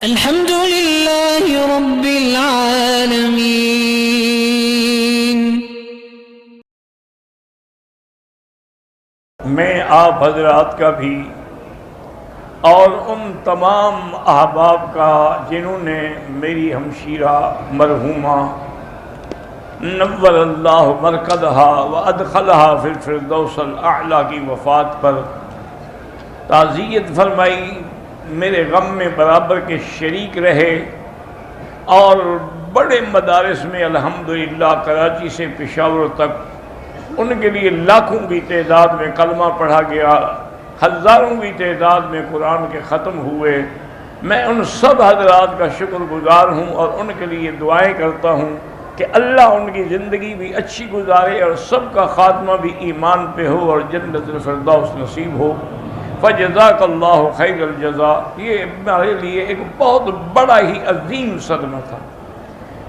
الحمد لله رب العالمين۔ میں آپ حضرات کا بھی اور ان تمام احباب کا جنہوں نے میری ہمشیرہ مرحومہ نور اللہ مرکزہا وادخلہا فی الفردوس الاعلی کی وفات پر تعزیت فرمائی، میرے غم میں برابر کے شریک رہے، اور بڑے مدارس میں الحمدللہ کراچی سے پشاور تک ان کے لیے لاکھوں کی تعداد میں کلمہ پڑھا گیا، ہزاروں کی تعداد میں قرآن کے ختم ہوئے۔ میں ان سب حضرات کا شکر گزار ہوں اور ان کے لیے دعائیں کرتا ہوں کہ اللہ ان کی زندگی بھی اچھی گزارے اور سب کا خاتمہ بھی ایمان پہ ہو اور جنت الفردوس نصیب ہو۔ فجزاک اللہ خیر الجزا۔ یہ میرے لیے ایک بہت بڑا ہی عظیم صدمہ تھا۔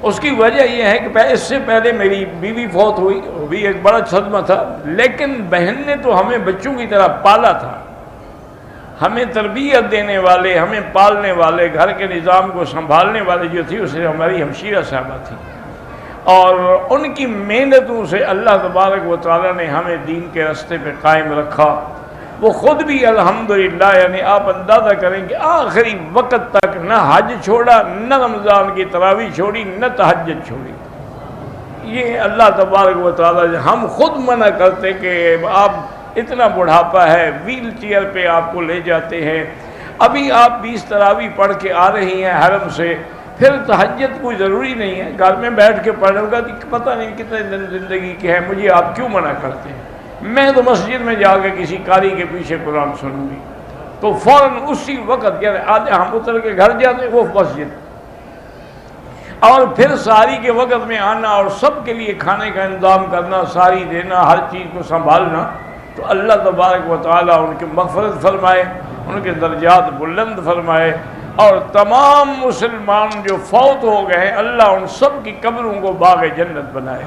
اس کی وجہ یہ ہے کہ اس سے پہلے میری بیوی فوت ہوئی، وہ بھی ایک بڑا صدمہ تھا، لیکن بہن نے تو ہمیں بچوں کی طرح پالا تھا، ہمیں تربیت دینے والے، ہمیں پالنے والے، گھر کے نظام کو سنبھالنے والے جو تھی اسے ہماری ہمشیرہ صاحبہ تھی، اور ان کی محنتوں سے اللہ تبارک و تعالیٰ نے ہمیں دین کے راستے پہ قائم رکھا۔ وہ خود بھی الحمدللہ، یعنی آپ اندازہ کریں کہ آخری وقت تک نہ حج چھوڑا، نہ رمضان کی تراویح چھوڑی، نہ تہجد چھوڑی۔ یہ اللہ تبارک و تعالیٰ، ہم خود منع کرتے کہ آپ اتنا بڑھاپا ہے، ویل چیئر پہ آپ کو لے جاتے ہیں، ابھی آپ 20 تراویح پڑھ کے آ رہی ہیں حرم سے، پھر تہجد کوئی ضروری نہیں ہے، گھر میں بیٹھ کے پڑھوں گا تو پتہ نہیں کتنے دن زندگی کے ہے، مجھے آپ کیوں منع کرتے ہیں؟ میں تو مسجد میں جا کے کسی قاری کے پیچھے قرآن سنوں گی۔ تو فوراً اسی وقت، یعنی آج ہم اتر کے گھر جاتے وہ مسجد، اور پھر سحری کے وقت میں آنا اور سب کے لیے کھانے کا انتظام کرنا، سحری دینا، ہر چیز کو سنبھالنا۔ تو اللہ تبارک و تعالیٰ ان کی مغفرت فرمائے، ان کے درجات بلند فرمائے، اور تمام مسلمان جو فوت ہو گئے اللہ ان سب کی قبروں کو باغ جنت بنائے۔